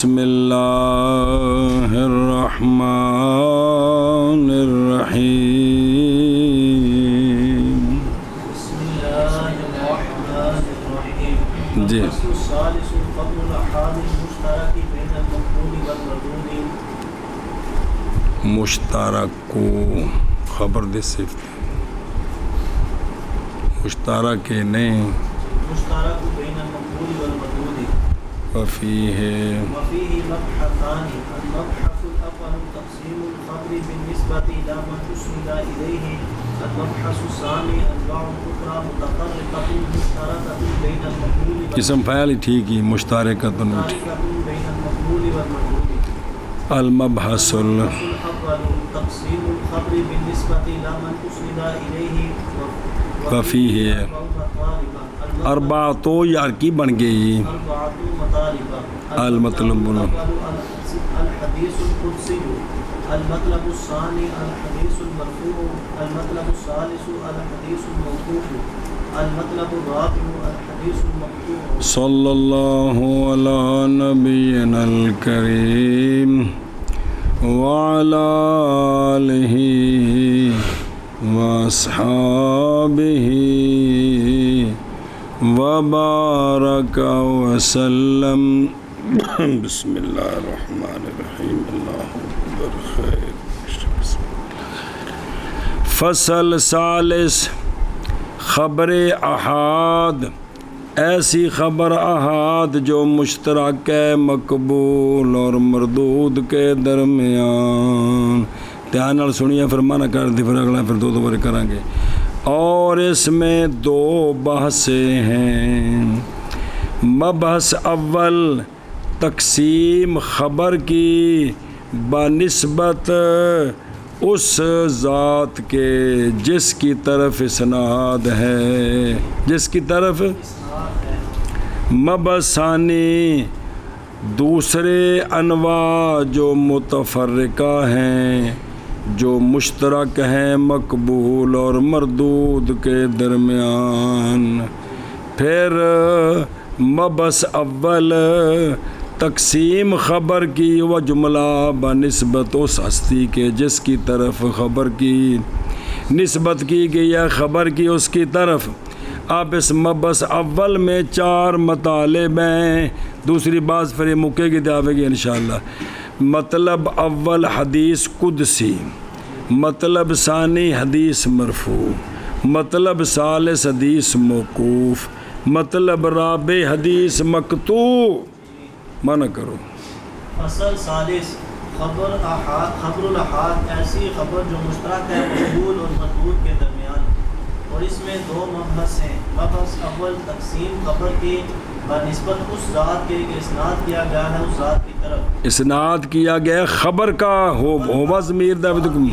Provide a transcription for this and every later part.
بسم اللہ الرحمن الرحیم. بسم اللہ الرحمن الرحیم. جی. الفصل الثالث قبل الاحاد المشترک بین المقبول والمردود. مشترک کو خبر دے صفت مشترک نہیں مشترک بین المقبول والمردود. وفیہ مبحثان. المبحث الاول تقسیم الخبر بالنسبة الى من اسند الیہ. المبحث الثانی انواع اخرى متفرقة مشترکة بین المقبول قسم فعل ٹھیک ہی مشترکۃ بین المقبول والمردود. المبحث الاول تقسیم الخبر بالنسبة الى من اسند الیہ. وفیہ اربعۃ یار کی بن گئی المطلب الحدیث القدسی. المطلب الثانی الحدیث المرفوع. المطلب الثالث الحدیث الموقوف. المطلب الرابع الحدیث المقطوع. صلی اللہ علی نبینا الکریم وعلی آلہ واصحابہ وبارک وسلم. بسم اللہ الرحمن الرحیم. اللہ اکبر خیر. فصل ثالث خبر احاد. ایسی خبر احاد جو مشترک ہے مقبول اور مردود کے درمیان. دھیان نال سنیے پھر مانا کر دی پھر اگلا پھر دو بار کریں گے. اور اس میں دو بحثیں ہیں. مبحث اول تقسیم خبر کی بنسبت اس ذات کے جس کی طرف اسناد ہے. جس کی طرف مبحث ثانی دوسرے انواع جو متفرقہ ہیں جو مشترک ہیں مقبول اور مردود کے درمیان. پھر مبحث اول تقسیم خبر کی و جملہ بنسبت اس ہستی کے جس کی طرف خبر کی نسبت کی گئی ہے خبر کی اس کی طرف. اب اس مبحث اول میں 4 مطالب ہیں. دوسری بات پھر یہ مکے کی دعوے گی انشاءاللہ. مطلب اول حدیث قدسی. مطلب ثانی حدیث مرفوع. مطلب ثالث حدیث موقوف. مطلب رابع حدیث مقطوع. مانا کرو. فصل ثالث خبر الاحاد ایسی خبر جو مشترک ہے مقبول اور مردود کے درمیان. اور اس میں دو مبحث ہیں. مبحث اول تقسیم خبر کی بنسبت اس ذات کے اسناد کیا گیا ہے اس ذات کی طرف. اسناد کیا گیا خبر کا ہو ضمیر دعوتکم.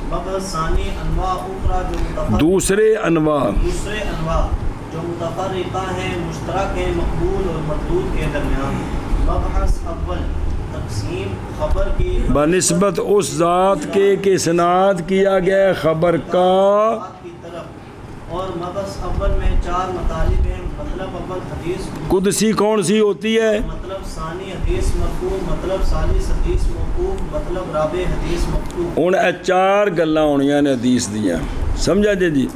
مبحث ثانی انواع اخرى جو دوسرے انواع جو متفرقہ ہیں مشترک ہیں مقبول اور مردود کے درمیان. مبحث اول تقسیم خبر کی بنسبت اس ذات کے کہ اسناد کیا گیا خبر کا. اور مبحث اول میں 4 مطالب ہیں. مطلب اول حدیث قدسی کون سی ہوتی ہے؟ مطلب ثانی حدیث مرفوع. مطلب ثالث حدیث موقوف. مطلب رابع حدیث مقطوع. ہن اے 4 گلاں ہونیاں نے حدیث دیاں. سمجھا جی؟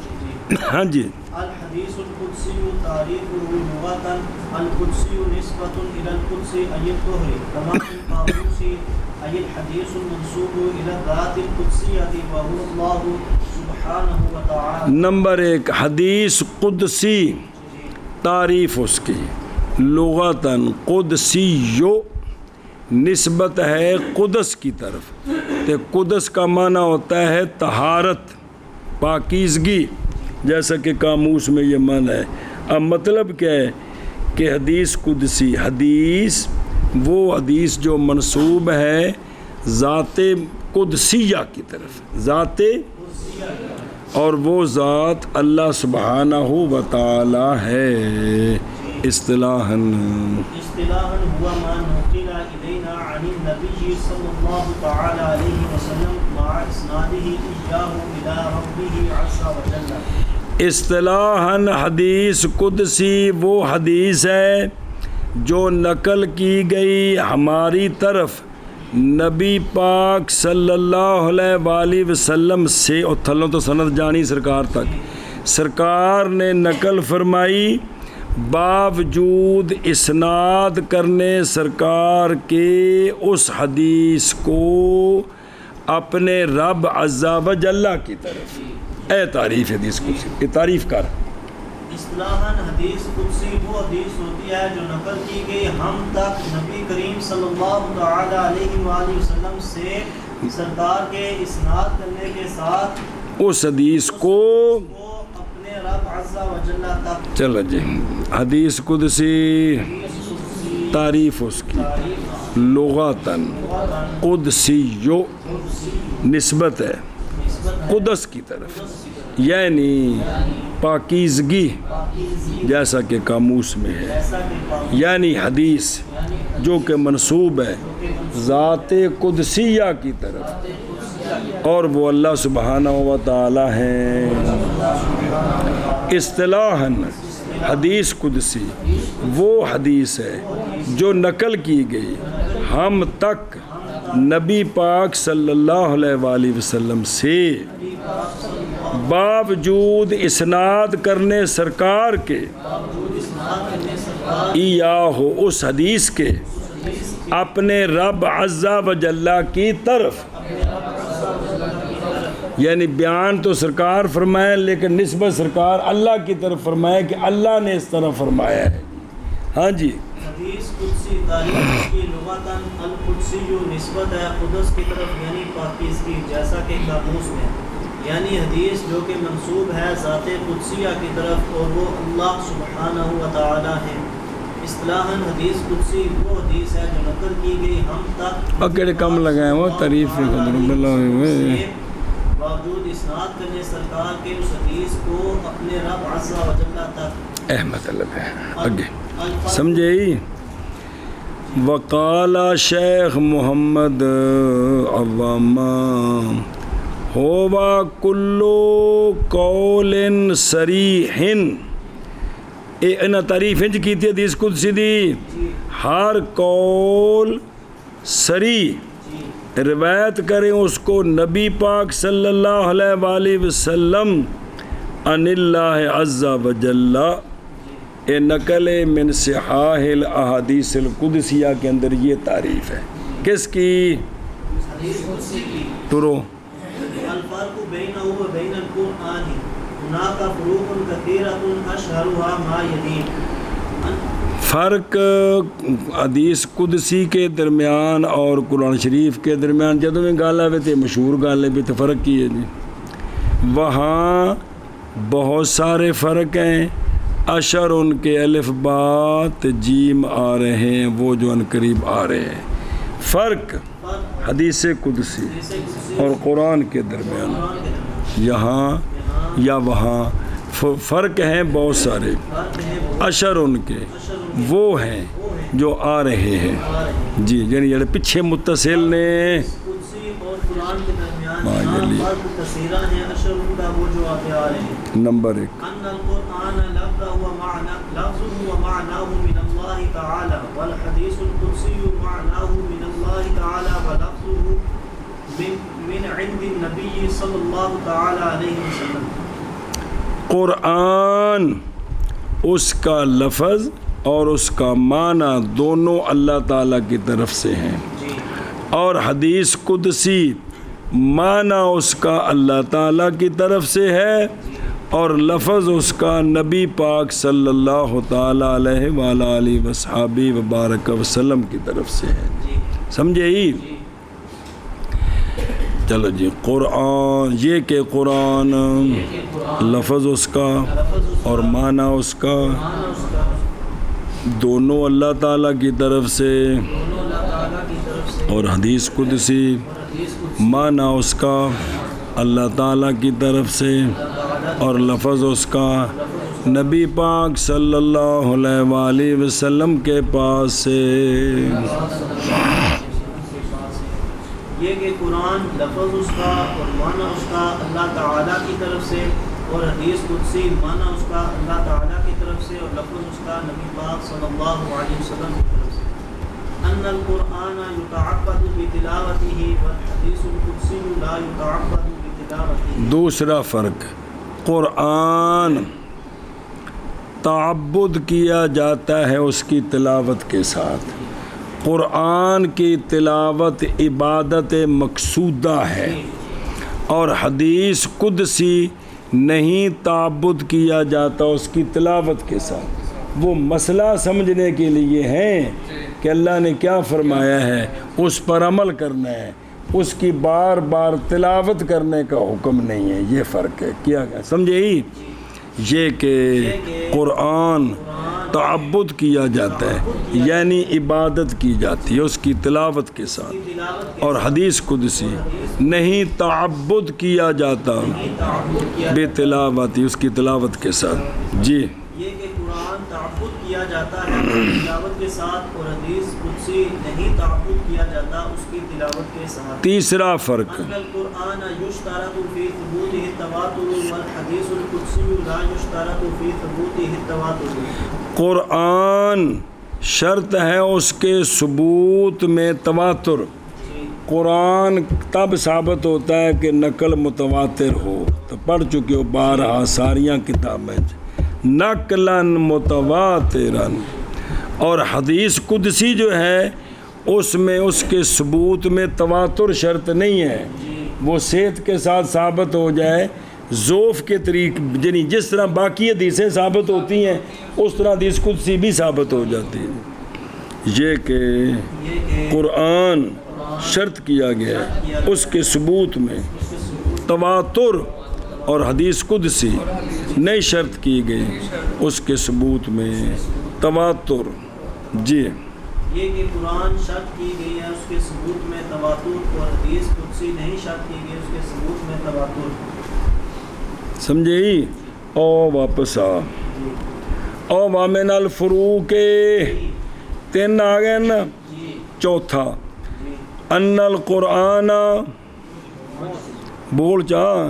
ہاں جی. الحدیث القدسی تعریفہ لغۃ. القدسی نسبۃ الی القدس ای الطہر کما فی القاموس ای الحدیث المنسوب الی الذات القدسیہ وهو اللہ سبحانہ وتعالی. نمبر 1 حدیث قدسی تعریف اس کی لغتاً قدسیو نسبت ہے قدس کی طرف. تے قدس کا معنی ہوتا ہے طہارت پاکیزگی جیسا کہ قاموس میں یہ معنی ہے. اب مطلب کیا ہے کہ حدیث قدسی حدیث وہ حدیث جو منسوب ہے ذات قدسیہ کی طرف. ذات اور وہ ذات اللہ سبحانہ و تعالی ہے. اصطلاحاً هو ما نقل إلينا عن النبي صلى الله تعالى عليه وسلم مع إسناده إياه إلى ربه عز وجل. اصطلاحاً حدیث قدسی وہ حدیث ہے جو نقل کی گئی ہماری طرف نبی پاک صلی اللہ علیہ وآلہ وسلم سے، اور تھلوں تو سند جانی سرکار تک، سرکار نے نقل فرمائی باوجود اسناد کرنے سرکار کے اس حدیث کو اپنے رب عز و جل کی طرف. اے تعریف حدیث قدسی، یہ تعریف کر. اصطلاحاً حدیث قدسی وہ حدیث ہوتی ہے جو نقل کی گئی ہم تک نبی کریم صلی اللہ تعالی علیہ وآلہ وسلم سے سرکار کے اسناد کرنے کے ساتھ اس حدیث کو اپنے رب عز و جل تک. چلو جی، حدیث قدسی تعریف اس کی لغاتاً قدسیو نسبت ہے قدس کی طرف، یعنی پاکیزگی، جیسا کہ قاموس میں ہے، یعنی حدیث جو کہ منسوب ہے ذات قدسیہ کی طرف، اور وہ اللہ سبحانہ و تعالی ہیں. اصطلاحاً حدیث قدسی وہ حدیث ہے جو نقل کی گئی ہم تک نبی پاک صلی اللہ علیہ وآلہ وسلم سے باوجود اسناد کرنے سرکار کے ایاہو اس حدیث کے اپنے رب عز و جل کی طرف، یعنی بیان تو سرکار فرمائے لیکن نسبت سرکار اللہ کی طرف فرمائے کہ اللہ نے اس طرح فرمایا ہے. ہاں جی، حدیث قدسی تعریف کی لغتاً القدسی جو نسبت ہے قدس کی طرف یعنی پاکیزگی، جیسا کہ قاموس میں، یعنی حدیث جو کہ منسوب ہے ذات قدسیہ کی طرف اور وہ اللہ سبحانہ و تعالی ہے. اصطلاحاً حدیث قدسی وہ حدیث ہے جو نقل کی گئی ہم تک اکڑے کم لگائے وہ تعریف باوجود اسناد کرنے سرکار کے اس حدیث کو اپنے رب عز و جل تک. مطلب ہے آگے سمجھے ہی. وقال شیخ محمد عوامہ ہوا کلو قول صریح، انہاں تعریف انج کی تھی حدیث قدسی دی، ہر قول صریح روایت کریں اس کو نبی پاک صلی اللہ علیہ وآلہ وسلم ان اللہ عز و جل، اے نقل من صحاح الاحادیث القدسیہ کے اندر یہ تعریف ہے. کس کی؟ ترو. الفرق بینہ و بین القرآن ہناک فروق کثیرۃ اشہرها ما یلی. فرق حدیث قدسی کے درمیان اور قرآن شریف کے درمیان جدوں میں گل آئے تو مشہور گل ہے بھی تو فرق کی ہے جی. وہاں بہت سارے فرق ہیں، اشر ان کے الف بات جیم آ رہے ہیں وہ جو ان قریب آ رہے ہیں. فرق حدیث قدسی اور قرآن کے درمیان یہاں یا وہاں فرق ہیں بہت سارے. اشر ان کے وہ ہیں جو آ رہے ہیں جی، یعنی جڑے پیچھے متصل نے. نمبر 1 قرآن اس کا لفظ اور اس کا معنی دونوں اللہ تعالیٰ کی طرف سے ہیں، اور حدیث قدسی معنی اس کا اللہ تعالیٰ کی طرف سے ہے اور لفظ اس کا نبی پاک صلی اللہ تعالیٰ علیہ وآلہ وصحبہ وبارک وسلم کی طرف سے ہے. سمجھے ہی؟ چلو جی، قرآن یہ کہ قرآن لفظ اس کا اور معنی اس کا دونوں اللہ تعالیٰ کی طرف سے، اور حدیث قدسی معنی اس کا اللہ تعالیٰ کی طرف سے اور لفظ اس کا نبی پاک صلی اللہ علیہ وآلہ وسلم کے پاس سے. یہ کہ قرآن لفظ اس کا اور معنی اس کا اللہ تعالیٰ کی طرف سے اور حدیث قدسی معنی اس کا اللہ تعالیٰ کی طرف سے اور لفظ اس کا نبی پاک صلی اللہ علیہ وسلم کی طرف سے ان القرآن یتعبد بتلاوته والحدیث القدسی لا یتعبد بتلاوته. دوسرا فرق، قرآن تعبد کیا جاتا ہے اس کی تلاوت کے ساتھ، قرآن کی تلاوت عبادت مقصودہ ہے، اور حدیث قدسی نہیں تعبد کیا جاتا اس کی تلاوت کے ساتھ۔ وہ مسئلہ سمجھنے کے لیے ہیں کہ اللہ نے کیا فرمایا ہے، اس پر عمل کرنا ہے، اس کی بار بار تلاوت کرنے کا حکم نہیں ہے۔ یہ فرق ہے، کیا سمجھے ہی؟ یہ کہ قرآن تعبد کیا جاتا ہے یعنی عبادت کی جاتی ہے اس کی تلاوت کے ساتھ، اور حدیث قدسی نہیں تعبد کیا جاتا بے تلاوتی اس کی تلاوت کے ساتھ۔ جی یہ کہ قرآن تعبد کیا جاتا ہے تلاوت کے ساتھ، اور حدیث قدسی نہیں تعبد کیا جاتا اس کی تلاوت کے ساتھ۔ تیسرا فرق، ان القرآن یشترط فی ثبوتہ التواتر والحدیث القدسی لا یشترط فی ثبوتہ التواتر۔ قرآن شرط ہے اس کے ثبوت میں تواتر، قرآن تب ثابت ہوتا ہے کہ نقل متواتر ہو، تو پڑھ چکے ہو بارہا ساریاں کتابیں، نقلاً متواتراً۔ اور حدیث قدسی جو ہے اس میں اس کے ثبوت میں تواتر شرط نہیں ہے، وہ صحت کے ساتھ ثابت ہو جائے، ذوف کے طریق یعنی جس طرح باقی حدیثیں ثابت ہوتی ہیں اس طرح حدیث قدسی بھی ثابت ہو جاتی ہے۔ یہ کہ قرآن شرط کیا گیا ہے اس کے ثبوت میں تواتر، اور حدیث قدسی نئی شرط کی گئی اس کے ثبوت میں تواتر۔ جی یہ کہ قرآن شرط کی گئی ہے اس کے ثبوت میں تواتر، اور حدیث قدسی نہیں شرط کی گئی اس کے ثبوت میں تواتر۔ سمجھے ہی؟ او واپس او وامن الفروق، تین آ گئے نا۔ چوتھا ان القرآن بول چاہ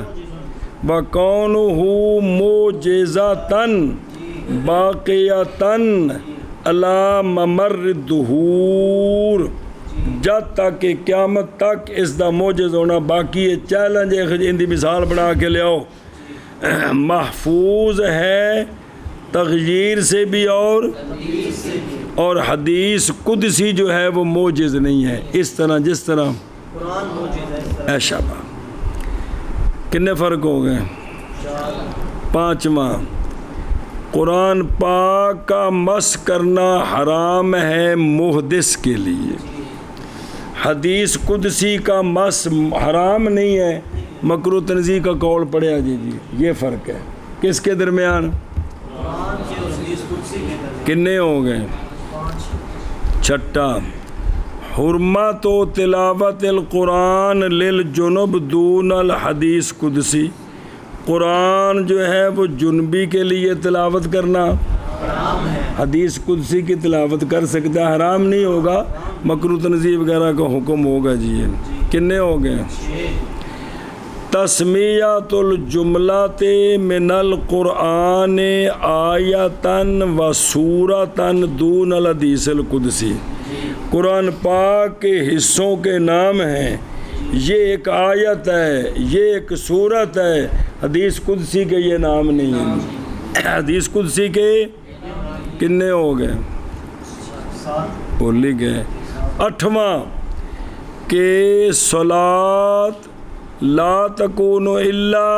وَكَوْنُهُ مُعْجِزَةً بَاقِيَةً عَلَى مَمَرِّ الدُّهُورِ، جب تک کہ قیامت تک اس دا موجز ہونا باقی ہے۔ چیلنج ان دی مثال بنا کے لے آؤ، محفوظ ہے تغییر سے بھی اور حدیث قدسی جو ہے وہ موجز نہیں ہے، اس طرح جس طرح قرآن موجز ہے۔ ایشا با کتنے فرق ہو گئے؟ پانچواں، قرآن پاک کا مس کرنا حرام ہے محدث کے لیے، حدیث قدسی کا مس حرام نہیں ہے، مکروہ تنزیہ کا قول پڑھا جی۔ یہ فرق ہے کس کے درمیان؟ قرآن کے اور حدیث قدسی کے درمیان۔ کتنے ہو گئے؟ چھٹا، حرمت و تلاوت القرآن للجنب دون الحدیث قدسی، قرآن جو ہے وہ جنبی کے لیے تلاوت کرنا حرام ہے، حدیث قدسی کی تلاوت کر سکتا ہے، حرام نہیں ہوگا، مکروہ تنزیہ وغیرہ کا حکم ہوگا جی۔ کتنے ہو گئے؟ تسمیۃ الجملۃ من القرآن آیتاً و سورتاً دون الحدیث القدسی، قرآن پاک کے حصوں کے نام ہیں، یہ ایک آیت ہے، یہ ایک سورت ہے، حدیث قدسی کے یہ نام نہیں ہیں۔ حدیث قدسی کے کتنے ہو گئے؟ بولی گئے۔ آٹھواں کہ صلاۃ لا تکون الا،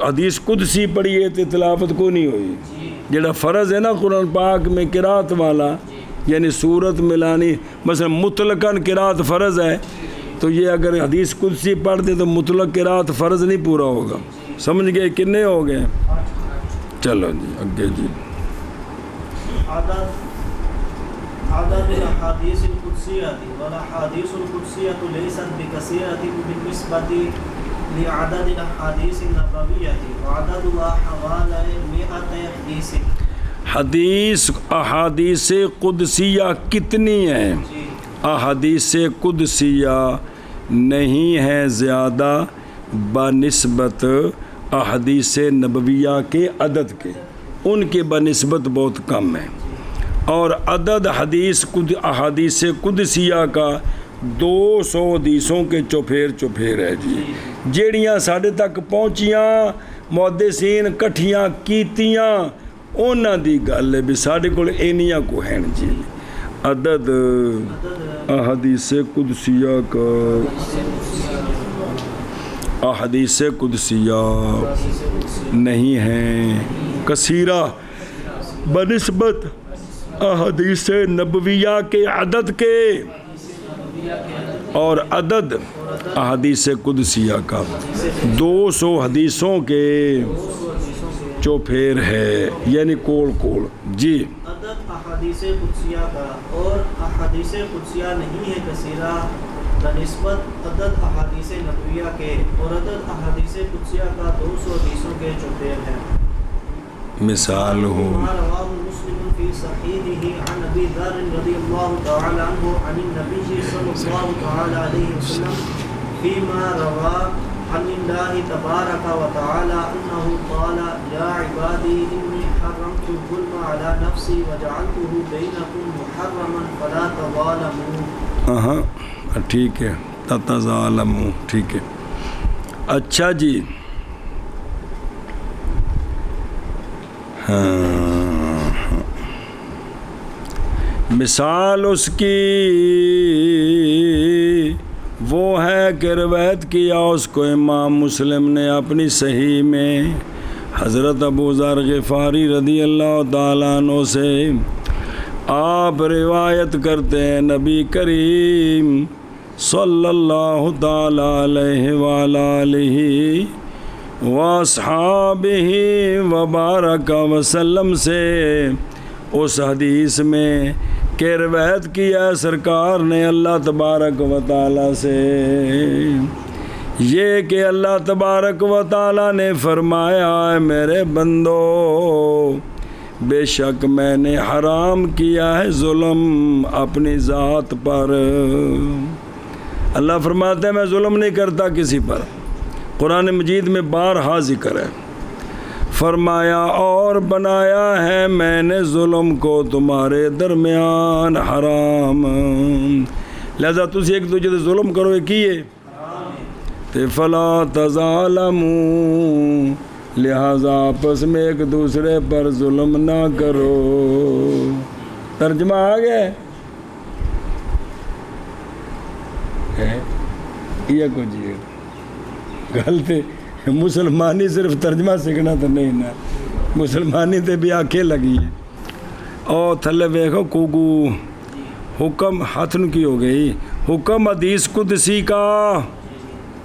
حدیث قدسی پڑھی ہے تو تلاوت کو نہیں ہوئی، جڑا فرض ہے نا قرآن پاک میں قرات والا یعنی صورت ملانی، مثلا مطلقاً قرات فرض ہے، تو یہ اگر حدیث قدسی پڑھتے تو مطلق قرات فرض نہیں پورا ہوگا۔ سمجھ گئے؟ کتنے ہو گئے؟ چلو جی اگے جی۔ عدد الاحادیث القدسیہ والاحادیث القدسیہ لیست بکثیرۃ بالنسبۃ لعدد الاحادیث النبویہ وعددها حوالي 100 حدیث۔ حدیث احادیث قدسیہ کتنی ہیں؟ احادیث قدسیہ نہیں ہیں زیادہ بنسبت احادیث نبویہ کے عدد کے، ان کے بنسبت بہت کم ہے، اور عدد احادیث قدسیہ کا 200 حدیثوں کے چوپھیر ہے جی، جیڑیاں ساڈے تک پہنچیاں محدثین کٹھیاں کیتیاں انہاں دی گل ہے بھی ساڈے کول اینیاں کو ہیں جی۔ عدد احادیث قدسیہ کا، احادیث قدسیہ نہیں ہیں، کثیرہ بنسبت احادیث نبویہ کے عدد کے، اور عدد احادیث قدسیہ کا 200 حدیثوں کے چوپھیر ہے، یعنی کول جی۔ عدد احادیث قدسیہ کا اور احادیث قدسیہ نہیں ہے کثیرہ بنسبت عدد احادیث نبویہ کے، اور عدد احادیث قدسیہ کا 200 حدیثوں کے چوپھیر ہے۔ مثال ہو رواه مسلم في صحيحه عن ابي ذر رضي الله تعالى عنه عن النبي صلى الله تعالى عليه وسلم فيما روى عن الله تبارك وتعالى انه قال يا عبادي اني حرمت الظلم على نفسي وجعلته بينكم محرما فلا تظالموا۔ ٹھیک ہے، تتظالموا، ٹھیک ہے۔ اچھا جی، مثال اس کی وہ ہے کہ روایت کیا اس کو امام مسلم نے اپنی صحیح میں حضرت ابو ذر غفاری رضی اللہ تعالیٰ عنہ سے۔ آپ روایت کرتے ہیں نبی کریم صلی اللہ تعالیٰ علیہ وآلہ واصحابہ وبارک وسلم سے اس حدیث میں کہ روایت کیا سرکار نے اللہ تبارک و تعالیٰ سے یہ کہ اللہ تبارک و تعالیٰ نے فرمایا ہے میرے بندو بے شک میں نے حرام کیا ہے ظلم اپنی ذات پر۔ اللہ فرماتے ہیں میں ظلم نہیں کرتا کسی پر، قرآن مجید میں بارہا ذکر ہے، فرمایا اور بنایا ہے میں نے ظلم کو تمہارے درمیان حرام، لہذا تسی ایک دوسرے سے ظلم کرو کیے تے فلا تظالموا، لہذا آپس میں ایک دوسرے پر ظلم نہ کرو۔ ترجمہ آ گیا ہے یہ کچھ جی غلط، مسلمانی صرف ترجمہ سیکھنا تو نہیں نا، مسلمانی تے بھی آنکھیں لگی ہے۔ اور تھلے ویکھو کوگو حکم ہاتھ نو کی ہو گئی، حکم حدیث قدسی کا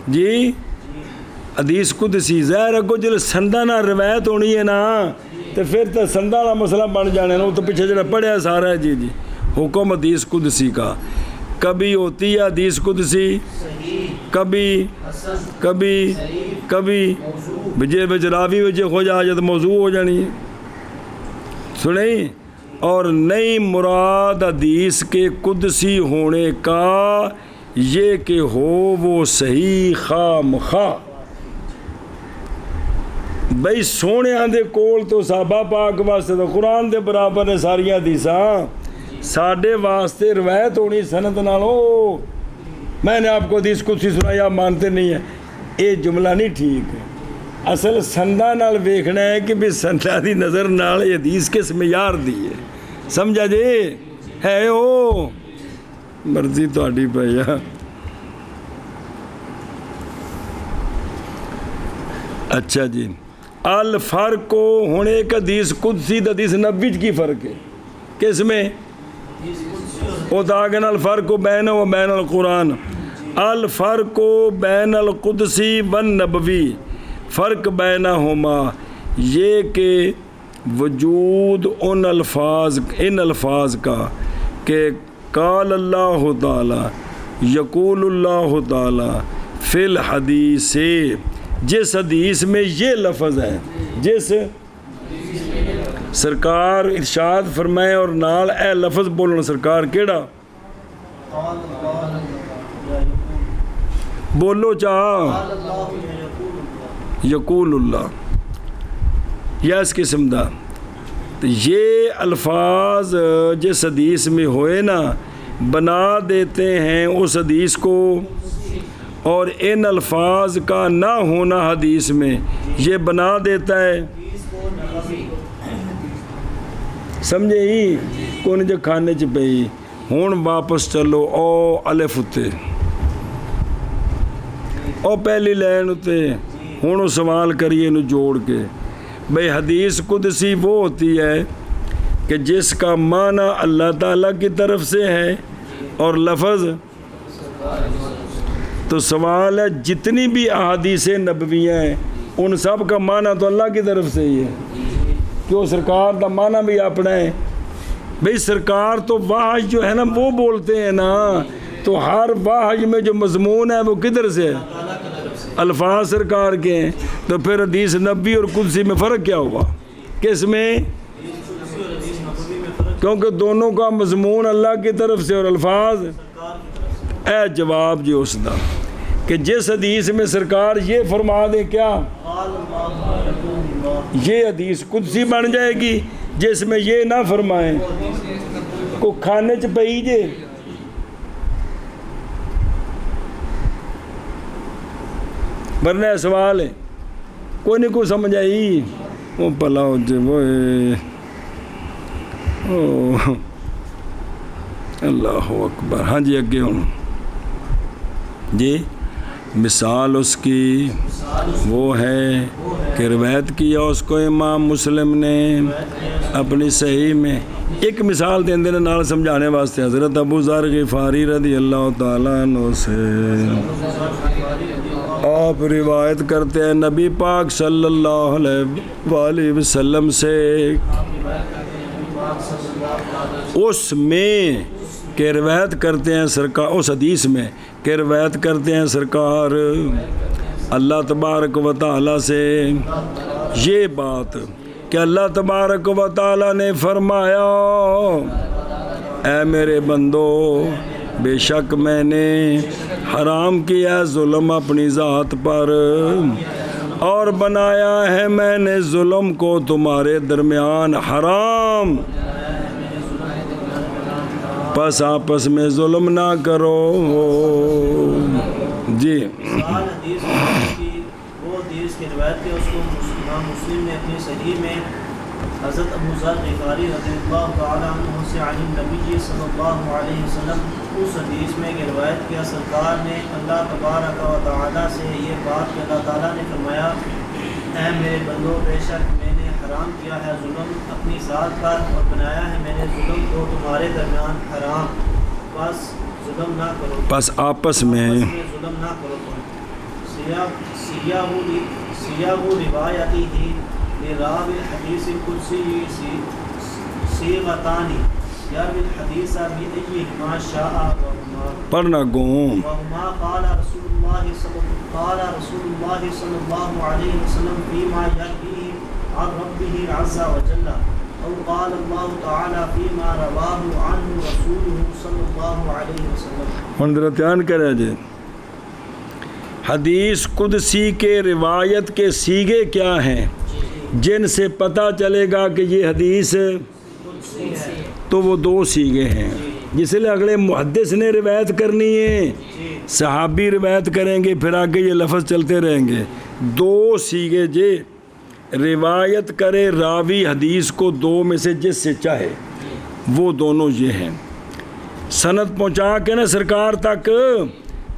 جی، حدیث قدسی ظاہر ہے کو جل سندہ نہ روایت ہونی ہے نا تو پھر تو سندہ والا مسئلہ بن جانے نا، وہ تو پیچھے جڑا پڑھیا سارا ہے جی جی۔ حکم حدیث قدسی کا کبھی ہوتی ہے حدیث قدسی، کبھی بجے بجراوی وجہ ہو جائے تو موضوع ہو جانی سنیں، اور نئی مراد حدیث کے قدسی ہونے کا یہ کہ ہو وہ صحیح خواہ مخواہ۔ بھئی سونے آندے کول تو صحابہ پاک واسطے تو قرآن دے برابر نے ساریاں حدیثاں، ساڈے واسطے روایت ہونی سند نالو۔ میں نے آپ کو حدیث قدسی سنائی آپ مانتے نہیں ہیں، یہ جملہ نہیں ٹھیک ہے۔ اصل سندہ نال ویکھنا ہے کہ بھی سندہ دی نظر نال یہ حدیث کس معیار دی ہے، سمجھا جی ہے او مرضی تہاڈی پئی ہے۔ اچھا جی، الفرق ہن ایک حدیث قدسی تے حدیث نبوی کی فرق ہے کس میں؟ وہ تاکن الفرق بین و بین القرآن، الفرق بین القدسی والنبوی، فرق بینہما یہ کہ وجود ان الفاظ کا کہ قال اللہ تعالی یقول اللہ تعالی فی الحدیث، جس حدیث میں یہ لفظ ہے، جس سرکار ارشاد فرمائے اور نال اے لفظ بولنا سرکار کیڑا بولو چاہ قال اللہ یقول اللہ یقول اللہ یا اس قسم دا تو یہ الفاظ جس حدیث میں ہوئے نا بنا دیتے ہیں اس حدیث کو، اور ان الفاظ کا نہ ہونا حدیث میں یہ بنا دیتا ہے، حدیث کو نبوی سمجھے ہی کون جو کھانے چ پئی ہوں واپس چلو او الف اتے او پہلی لائن اتے ہوں وہ سوال کریے نو جوڑ کے بھئی حدیث قدسی وہ ہوتی ہے کہ جس کا معنی اللہ تعالیٰ کی طرف سے ہے اور لفظ، تو سوال ہے جتنی بھی احادیث نبویہ ہیں ان سب کا معنی تو اللہ کی طرف سے ہی ہے، کیوں سرکار کا معنی بھی اپنا ہے بھئی سرکار تو وحی جو ہے نا وہ بولتے ہیں نا، تو ہر وحی میں جو مضمون ہے وہ کدھر سے ہے؟ الفاظ سرکار کے ہیں، تو پھر حدیث نبی اور قدسی میں فرق کیا ہوا؟ کس میں؟ کیونکہ دونوں کا مضمون اللہ کی طرف سے اور الفاظ اے جواب جی اس دا کہ جس حدیث میں سرکار یہ فرما دے کیا قال اللہ یقول اللہ یہ حدیث قدسی بن جائے گی، جس میں یہ نہ فرمائیں کو کھانے چ پئی جے ورنہ سوال ہے کوئی نہیں کو سمجھ آئی وہ پلا ہو جے وہ اللہ اکبر۔ ہاں جی اگے ہوں جی مثال اس کی وہ ہے کہ روایت کیا اس کو امام مسلم نے اپنی صحیح میں۔ ایک مثال دیں دینے نال سمجھانے واسطے حضرت ابو ذر غفاری رضی اللہ تعالیٰ عنہ سے آپ روایت کرتے ہیں نبی پاک صلی اللہ علیہ وآلہ وسلم سے اس میں کہ روایت کرتے ہیں سرکار، اس حدیث میں کہ روایت کرتے ہیں سرکار اللہ تبارک و تعالیٰ سے یہ بات کہ اللہ تبارک و تعالیٰ نے فرمایا اے میرے بندو بے شک میں نے حرام کیا ظلم اپنی ذات پر اور بنایا ہے میں نے ظلم کو تمہارے درمیان حرام، پس آپس میں ظلم نہ کرو جی۔ حدیث کی وہ حدیث کی روایت ہے اس کو امام مسلم نے اپنی صحیح میں حضرت ابو ذر غفاری رضی اللہ تعالیٰ عنہ سے عن النبی صلی اللہ علیہ وسلم اس حدیث میں کہ روایت کیا سرکار نے اللہ تبارک و تعالیٰ سے یہ بات کہ اللہ تعالیٰ نے فرمایا اے میرے بندو بے شک میں نے حرام کیا ہے ظلم اپنی ذات پر اور بنایا ہے میں نے ظلم کو تمہارے درمیان حرام، بس ظلم نہ کرو، پس آپس میں ظلم نہ کرو تم۔ سیاہ روایتی ہی لراوی الحدیث القدسی صیغتان یروی الحدیث بأیہما شاء پڑھنا گوں وہما قال رسول اللہ صلی اللہ علیہ وسلم فیما یرویہ عن ربہ عز وجل او قال اللہ تعالی فیما رواہ عنہ رسولہ صلی اللہ علیہ وسلم۔ ہن ذرا دھیان کرے جی حدیث قدسی کے روایت کے سیغے کیا ہیں جن سے پتہ چلے گا کہ یہ حدیث، تو وہ دو سیغے ہیں جس لیے اگلے محدث نے روایت کرنی ہے، صحابی روایت کریں گے پھر آگے یہ لفظ چلتے رہیں گے۔ دو سیغے جے روایت کرے راوی حدیث کو دو میں سے جس سے چاہے، وہ دونوں یہ ہیں۔ سند پہنچا کے نا سرکار تک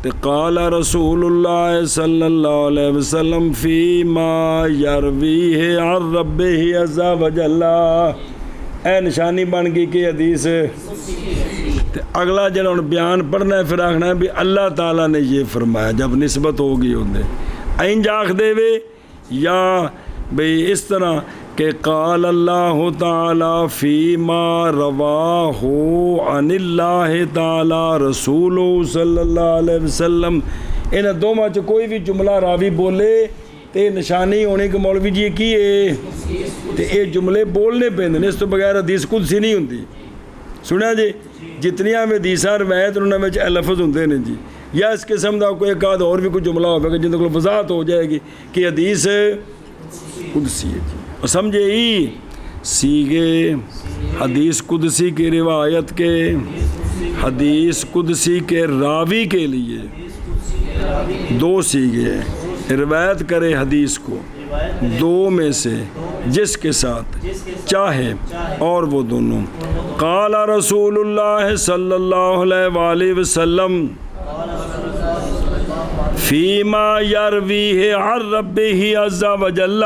تو قال رسول اللہ صلی اللہ علیہ وسلم فیما یرویہ عن ربہ عز وجل، اے نشانی بن گئی کہ حدیث اگلا جڑا ہن بیان پڑھنا ہے پھر آخنا ہے بھی اللہ تعالیٰ نے یہ فرمایا جب نسبت ہوگی ہوندے اینج آخ دے وے یا بھئی اس طرح کہ قال اللہ تعالیٰ فیما رواہ عن اللہ تعالیٰ رسول صلی اللہ علیہ وسلم، ان دو ماں چ کوئی بھی جملہ راوی بولے تے نشانی ہونے کے مولوی جی کی ہے تے اے جملے بولنے پیندے اس تو بغیر حدیث قدسی نہیں ہوندی۔ سنیا جی جتنیاں میں حدیثاں روایت انہاں وچ اے لفظ ہوندے نے جی یا اس قسم کا کوئی ایک آدھ اور بھی کوئی جملہ ہوگا جن کو وضاحت ہو جائے گی کہ حدیث قدسی ہے جی. اور سمجھے ہی سیغے حدیث قدسی کی روایت کے حدیث قدسی کے راوی کے لیے دو سیغے ہیں. روایت کرے حدیث کو دو میں سے جس کے ساتھ چاہے اور وہ دونوں. قال رسول اللہ صلی اللہ علیہ وآلہ وسلم فیما یرویہ عن ربہ عز وجل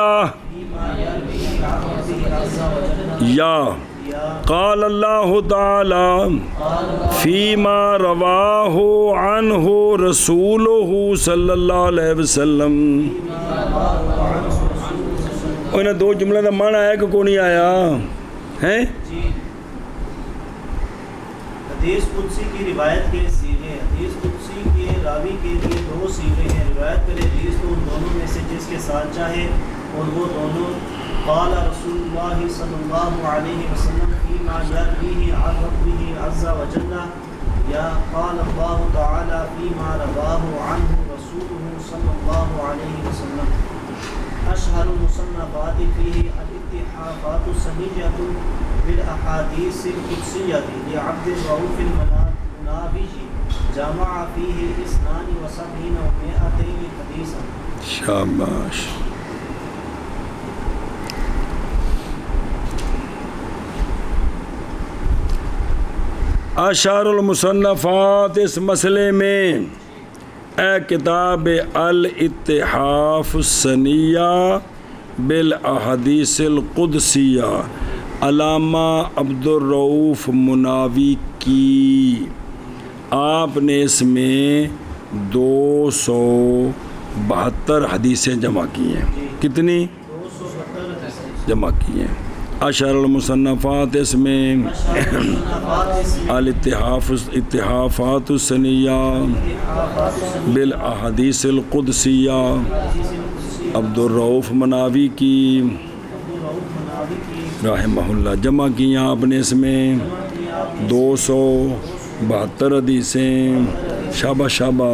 یا قال اللہ تعالی فیما رواہ عنہ رسولہ صلی اللہ علیہ وسلم. انہیں دو جملہ کا معنی آیا کہ کون نہیں آیا ہے؟ حدیث قدسی کی روایت کے سیغے حدیث قدسی کے راوی کے لیے دو سیغے ہیں. روایت کرے حدیث کو ان دونوں میں سے جس کے ساتھ چاہے اور وہ دونوں. قال رسول اللہ صلی اللہ علیہ وسلم فیما یرویہ عن ربہ عز وجل یا قال اللہ تعالی فیما رواہ عنہ رسولہ صلی اللہ علیہ وسلم. اشہر المصنفات فیہ الاتحافات الصحیحۃ بالاحادیث القدسیۃ لعبد الرؤوف المنابی جامع فیہ 72 و 200 حدیثا. شاباش. اشہر المصنفات اس مسئلے میں اے کتاب الاتحاف السنیہ بالاحادیث القدسیہ علامہ عبد الرؤوف مناوی کی. آپ نے اس میں 272 حدیثیں جمع کی ہیں. کتنی 272 جمع کی ہیں؟ اشہر المصنفات اس میں الاتحافات السنیہ بالاحادیث القدسیہ عبد الرؤوف مناوی کی رحمہ اللہ جمع کی. آپ نے اس میں 272 حدیثیں. شابہ شابہ.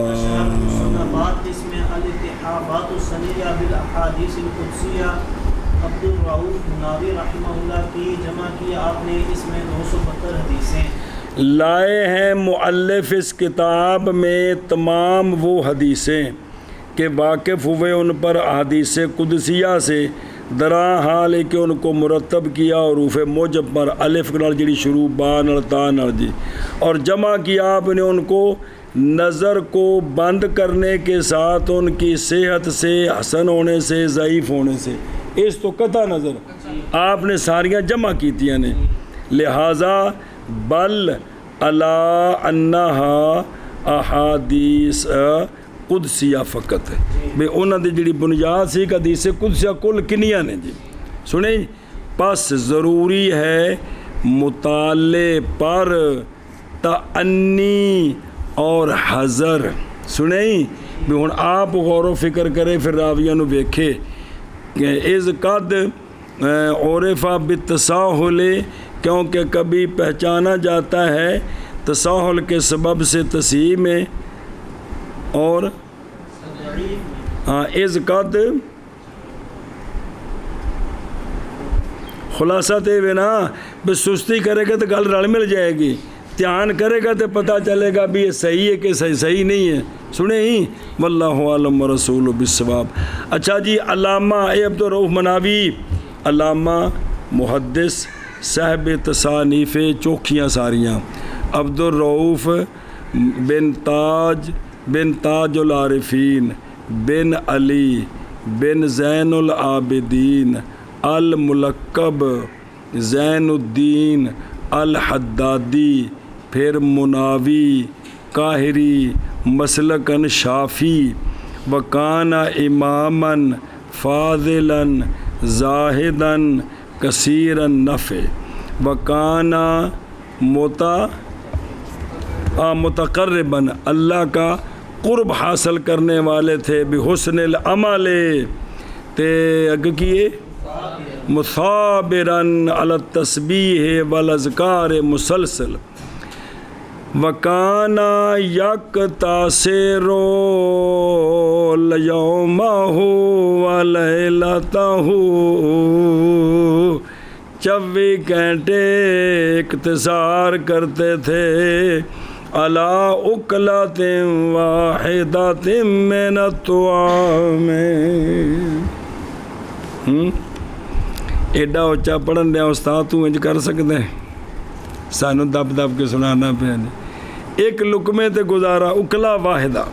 اس میں الاتحافات السنیہ بالاحادیث القدسیہ عبد الرؤوف مناوی رحمہ اللہ کی جمع کی. آپ نے اس میں 272 حدیثیں لائے ہیں. مؤلف اس کتاب میں تمام وہ حدیثیں کہ واقف ہوئے ان پر احادیث قدسیہ سے درا حال ہے کہ ان کو مرتب کیا حروف موجب پر الف نال جڑی شروع با نال تا نال جی اور جمع کیا. آپ نے ان کو نظر کو بند کرنے کے ساتھ ان کی صحت سے حسن ہونے سے ضعیف ہونے سے اس تو قطع نظر آپ نے ساریاں جمع کیتیاں نے. لہٰذا بل الا انہا احادیث قدسیہ فقط ہے. بے انہاں دی جڑی بنیاد سی کہ حدیث قدسیہ کل کنیاں نے جی سنیں. پس ضروری ہے مطالعے پر تعنی اور حذر. سنیں بھی ہن آپ غور و فکر کرے پھر راویاں نو ویکھے کہ از قد عرفہ بالتساہل کیونکہ کبھی پہچانا جاتا ہے تساہل کے سبب سے تصحیح میں اور از قد خلاصہ تے بنا بس سستی کرے گا تو گل رل مل جائے گی. دھیان کرے گا تو پتہ چلے گا بھی یہ صحیح ہے کہ صحیح نہیں ہے. سنیں ہی واللہ عالم ورسول بالصواب. اچھا جی علامہ عبد الرؤوف مناوی علامہ محدث صاحب تصانیف چوکھیاں ساریاں عبد الرؤوف بن تاج العارفین بن علی بن زین العابدین الملقب زین الدین الحدادی پھر مناوی قاہری مسلکن شافی وکان امامن فاضلاً زاہداً کثیر النفع وکان متقرباً اللہ کا قرب حاصل کرنے والے تھے بحسن العمل تے اگ کیے مثابراً علی التسبیح والاذکار مسلسل وکانا یکتاسر یومہ ولیلتہ 24 گھنٹے اختصار کرتے تھے علی اکلۃ واحدۃ من الطعام. ایڈا اچا پڑھن دیا استاد تو انج کر سکتے سانو دب دب کے سنانا پہ ایک لقمے تے گزارا اکلا واحدہ.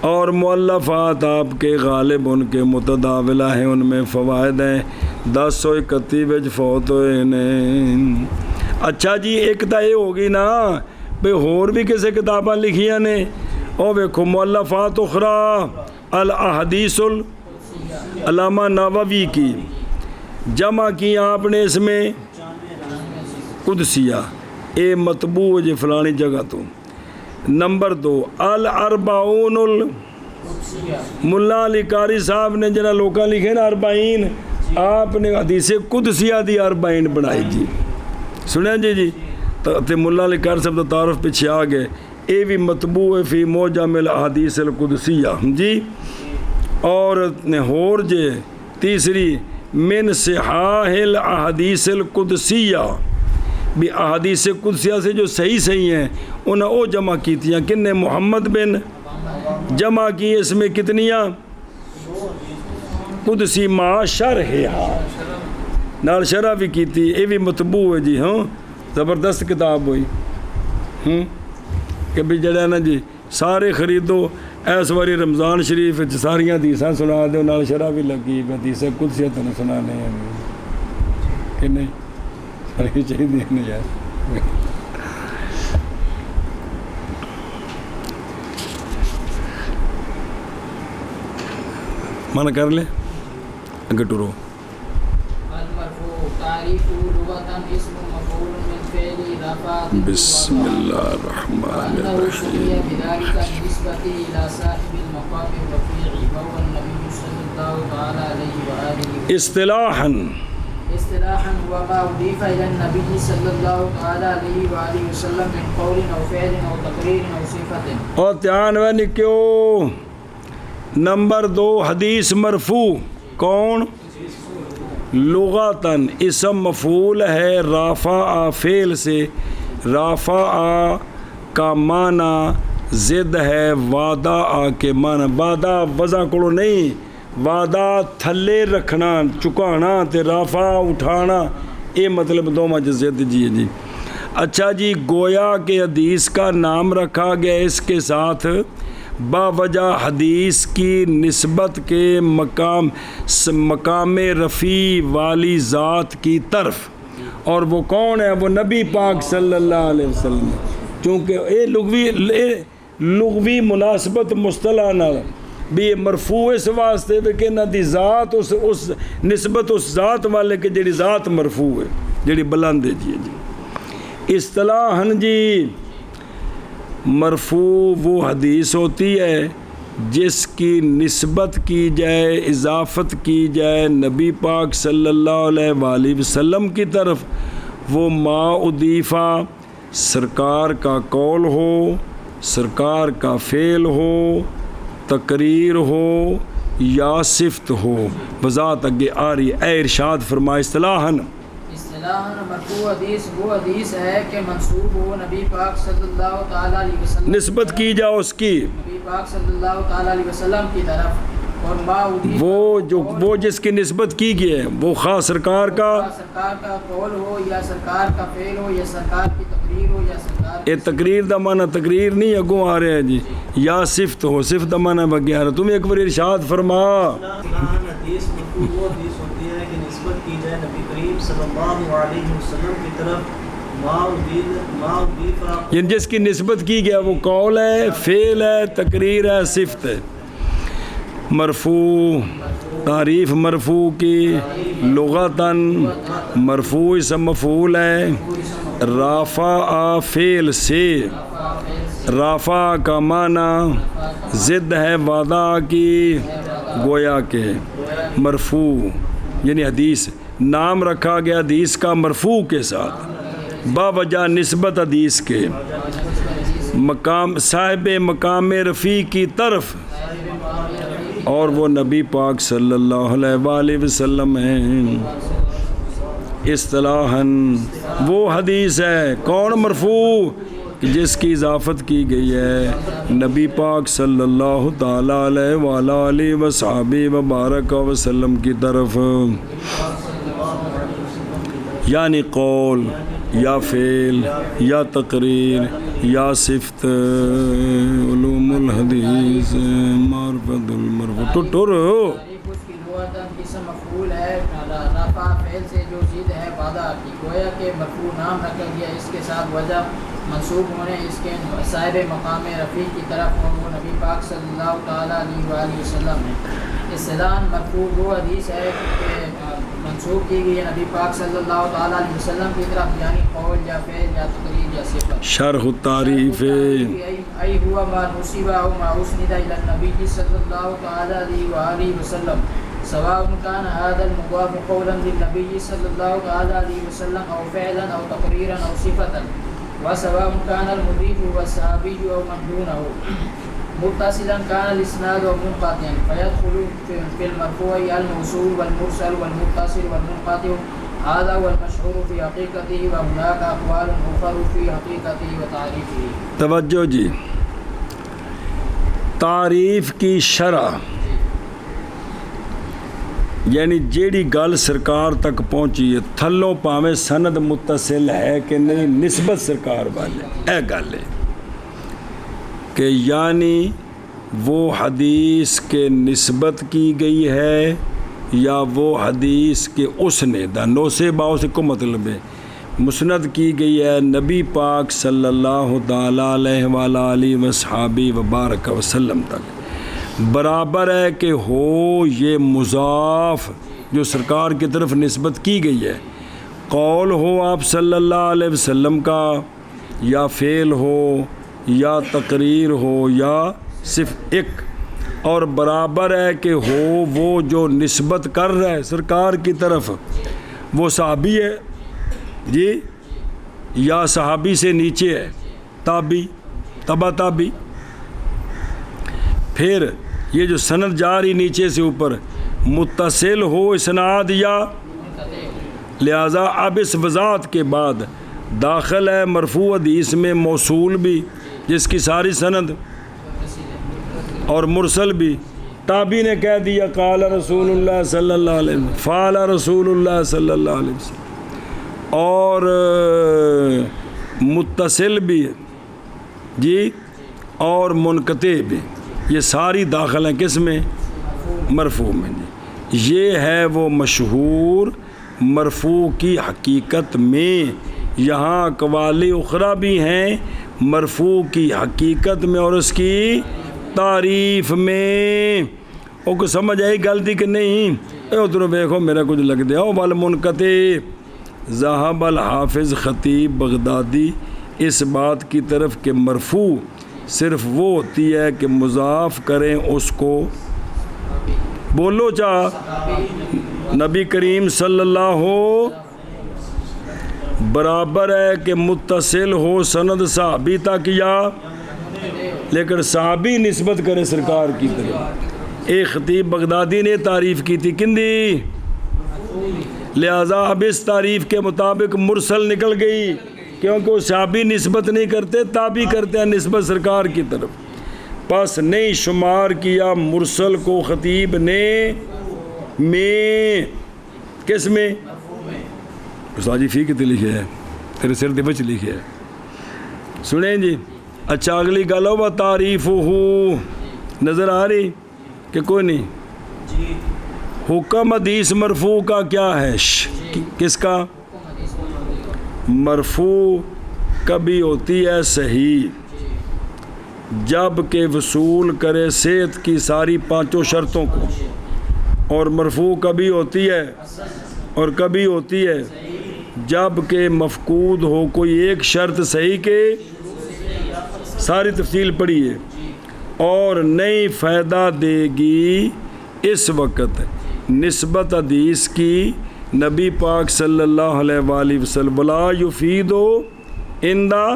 اور مؤلفات آپ کے غالب ان کے متداولہ ہیں, ان میں فوائد ہیں. 1031 وچ فوت ہوئے نے. اچھا جی ایک تو یہ ہوگی نا بھئی ہور بھی کسے کتاباں لکھیاں نے او ویکھو مؤلفات اخرى الاحادیث علامہ نووی کی جمع کی آپ نے اس میں قدسیہ اے مطبوع جی فلانی جگہ تو. نمبر 2 الاربعون ملا علی قاری صاحب نے جنہاں لوکاں لکھے نا 40 آپ نے حدیث قدسیہ دی 40 بنائی جی. سنیں جی تے ملا علی قاری صاحب دا تعارف پیچھے آ گئے. اے بھی مطبوع فی موجم الاحادیث القدسیہ جی. اور ہور جے تیسری من صحاح الاحادیث القدسیہ بھی احادیث قدسیہ سے جو صحیح ہیں انہیں او جمع کیتیاں. کن نے محمد بن جمع کی اس میں کتنیاں قدسی ما شرحہ نال شرح بھی کیتی. یہ بھی مطبوع ہے جی. ہاں زبردست کتاب ہوئی کہ بھی جڑا نا جی سارے خریدو. اس واری رمضان شریف ساریاں حدیثاں سنا دو نال شرح بھی لگی. حدیث قدسیہ تو نہ سنانے ہیں کہ نہیں ساری چاہیے نہیں یار. من کر لے اگر ٹرو. بسم اللہ الرحمن الرحیم. اصطلاحاً هو ما أضيف إلى النبي صلى الله عليه وآله وسلم من قول أو فعل أو تقرير أو صفة. اور دھیان میں نکیو. نمبر 2 حدیث مرفوع کون؟ لغتاً اسم مفعول ہے رافع فعل سے. رافع کا معنی ضد ہے وعدہ کے معنی. وعدہ وضع کرو نہیں, وعدہ تھلے رکھنا چکانا تے رافع اٹھانا, یہ مطلب دو ضد جی جی. اچھا جی گویا کہ حدیث کا نام رکھا گیا اس کے ساتھ باوجہ حدیث کی نسبت کے مقام رفیع والی ذات کی طرف. اور وہ کون ہے؟ وہ نبی پاک صلی اللہ علیہ وسلم. چونکہ یہ لغوی مناسبت مصطلح نال بھی مرفوع اس واسطے کہ نہ دی ذات اس نسبت اس ذات والے کہ جڑی ذات مرفوع ہے جڑی بلند ہے جی. اصطلاحاً جی مرفوع وہ حدیث ہوتی ہے جس کی نسبت کی جائے اضافت کی جائے نبی پاک صلی اللہ علیہ وآلہ وسلم کی طرف. وہ ما اضیفہ سرکار کا قول ہو, سرکار کا فعل ہو, تقریر ہو یا صفت ہو. وضاحت اگے آ رہی ہے. اے ارشاد فرمائے اصطلاحاً مرفوع حدیث وہ حدیث ہے کہ منسوب ہو نبی پاک صلی اللہ تعالیٰ علیہ وسلم, نسبت کی جائے اس کی نبی پاک صلی اللہ تعالیٰ علیہ وسلم کی طرف. اور وہ جس کی نسبت کی گئی ہے وہ خاص سرکار کا قول ہو یا سرکار کا فعل ہو یا سرکار کی تقریر ہو یا سرکار یہ تقریر دا معنی تقریر نہیں اگوں آ رہے ہیں جی. یا صفت ہو, صفت دا معنی بگیا رہا. تم ایک بار ارشاد فرما. حدیث مرفوع وہ حدیث ہوتی ہے کہ نسبت کی جائے نبی کریم صلی اللہ علیہ وسلم کی طرف یعنی جس کی نسبت کی گیا وہ قول ہے, فعل ہے, تقریر ہے, صفت ہے. مرفوع تعریف مرفوع کی لغتاً مرفوع اسم مفعول ہے رافع فعل سے. رافع کا معنی ضد ہے وعدہ کی گویا کے. مرفوع یعنی حدیث نام رکھا گیا حدیث کا مرفوع کے ساتھ. باوجہ نسبت حدیث کے مقام صاحب مقام رفیع کی طرف، اور وہ نبی پاک صلی اللہ علیہ وآلہ وسلم ہیں۔ اصطلاحاً وہ حدیث ہے کون مرفوع جس کی اضافت کی گئی ہے نبی پاک صلی اللہ تعالیٰ علیہ وآلہ وصحبہ وبارک وسلم کی طرف، یعنی قول یا فعل یا تقریر یا صفت۔ علوم الحدیث معرفت المرفوع ٹر اس کی لغتاً قسم مفعول ہے، رفع فعل سے جو زید ہے وعدہ کی، گویا کہ مرفوع نام رکھا گیا اس کے ساتھ وجہ منسوب ہونے اس کے صاحب مقام رفیع کی طرف، اور وہ نبی پاک صلی اللہ تعالیٰ علیہ وآلہ وسلم ہے۔ اصطلاحاً مرفوع وہ حدیث ہے کہ منسوب کی گئی ہے نبی پاک صلی اللہ تعالیٰ علیہ وسلم کی طرف، یعنی قول یا فعل یا تقریر یا صفت۔ شرح التعریف ای ہوا ما نصب او ما اسند الى النبی صلی اللہ تعالیٰ علیہ وآلہ وسلم سواء كان هذا المضاف قولا للنبي صلی اللہ تعالیٰ علیہ وسلم او فعلا او تقریرا او صفتا، وسواء كان المضيف هو الصحابي او من دونه، متصلا كان الاسناد او منقطعا، فيدخل في المرفوع الموصول والمرسل والمتصل والمنقطع، هذا هو المشهور في حقيقته، وهناك اقوال اخرى في حقيقته وتعريفه۔ توجہ جی، تعریف کی شرح یعنی جیڑی گل سرکار تک پہنچی ہے تھلوں پاویں سند متصل ہے کہ نہیں، نسبت سرکار والے اے گل ہے کہ یعنی وہ حدیث کے نسبت کی گئی ہے یا وہ حدیث کے اس نے نو سے باؤ سے کو مطلب ہے مسند کی گئی ہے نبی پاک صلی اللہ تعالیٰ علیہ وآلہ وصحبہ وبارک وسلم تک، برابر ہے کہ ہو یہ مضاف جو سرکار کی طرف نسبت کی گئی ہے، قول ہو آپ صلی اللہ علیہ وسلم کا، یا فعل ہو یا تقریر ہو یا صرف ایک، اور برابر ہے کہ ہو وہ جو نسبت کر رہا ہے سرکار کی طرف وہ صحابی ہے جی، یا صحابی سے نیچے ہے تابعی تبع تابعی، پھر یہ جو سند جا رہی نیچے سے اوپر متصل ہو اسناد یا، لہذا اب اس وضاحت کے بعد داخل ہے مرفوع حدیث میں موصول بھی جس کی ساری سند اور مرسل بھی، تابعی نے کہہ دیا قال رسول اللہ صلی اللہ علیہ وسلم، فعل رسول اللہ صلی اللہ علیہ وسلم، اور متصل بھی جی اور منقطع بھی، یہ ساری داخل ہیں کس میں؟ مرفوع میں جی۔ یہ ہے وہ مشہور مرفوع کی حقیقت میں، یہاں اقوال اخرى بھی ہیں مرفوع کی حقیقت میں اور اس کی تعریف میں۔ او کو سمجھ آئی غلطی کہ نہیں؟ ادھر دیکھو میرا کچھ لگ دیا والمنقطع، ذہب الحافظ خطیب بغدادی اس بات کی طرف کہ مرفوع صرف وہ ہوتی ہے کہ مضاف کریں اس کو، بولو چاہ نبی کریم صلی اللہ ہو، برابر ہے کہ متصل ہو سند صحابی تک یا، لیکن صحابی نسبت کرے سرکار کی طرف۔ ایک خطیب بغدادی نے تعریف کی تھی کندی، لہذا اب اس تعریف کے مطابق مرسل نکل گئی کیونکہ وہ صحابی نسبت نہیں کرتے، تابعی کرتے ہیں نسبت سرکار کی طرف، پس نہیں شمار کیا مرسل کو خطیب نے میں کس میں؟ استاد جی فی کتنے لکھے ہے تیرے سر دے بچ لکھے ہے، سنیں جی۔ اچھا اگلی گل ہو تعریف ہو، نظر آ رہی کہ کوئی نہیں؟ جی حکم حدیث مرفوع کا کیا ہے؟ کس کا؟ مرفوع کبھی ہوتی ہے صحیح جب کہ وصول کرے صحت کی ساری پانچوں شرطوں کو، اور مرفوع کبھی ہوتی ہے اور کبھی ہوتی ہے جب کہ مفقود ہو کوئی ایک شرط صحیح کے، ساری تفصیل پڑھی ہے، اور نہیں فائدہ دے گی اس وقت نسبت حدیث کی نبی پاک صلی اللہ علیہ وآلہ وسلم ولا یفید اندہ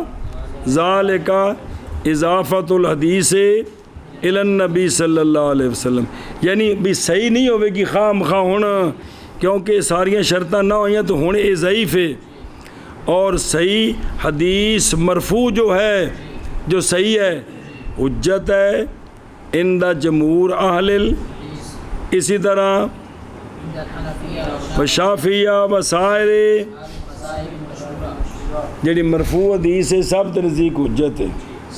ذالک اضافت الحدیث الی النبی صلی اللہ علیہ وسلم، یعنی بھی صحیح نہیں ہوئے گی خواہ مخواہ ہونا، کیونکہ ساریاں شرطاں نہ ہوئیں تو ہونے اے ضعیف ہے، اور صحیح حدیث مرفوع جو ہے جو صحیح ہے حجت ہے عند جمہور اہل اسی طرح وشافیہ وسائر جڑی مرفوع حدیث ہے سب دے نزدیک حجت ہے،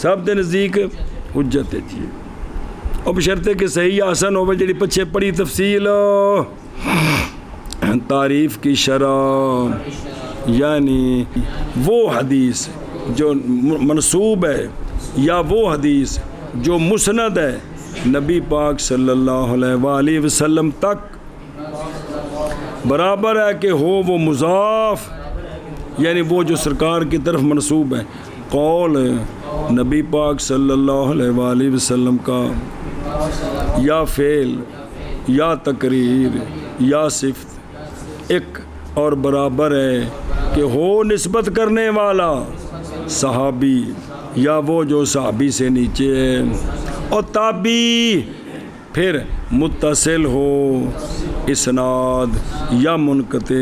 سب دے نزدیک حجت ہے جی، اور بشرطے کہ صحیح حسن ہوئے جڑی پچھے پڑی تفصیل تعریف کی شرح، یعنی وہ حدیث جو منسوب ہے یا وہ حدیث جو مسند ہے نبی پاک صلی اللہ علیہ وآلہ وسلم تک، برابر ہے کہ ہو وہ مضاف، یعنی وہ جو سرکار کی طرف منسوب ہے، قول نبی پاک صلی اللہ علیہ وآلہ وسلم کا، یا فعل یا تقریر یا صفت، ایک اور برابر ہے کہ ہو نسبت کرنے والا صحابی یا وہ جو صحابی سے نیچے ہے، اور تابعی، پھر متصل ہو اسناد یا منقطع،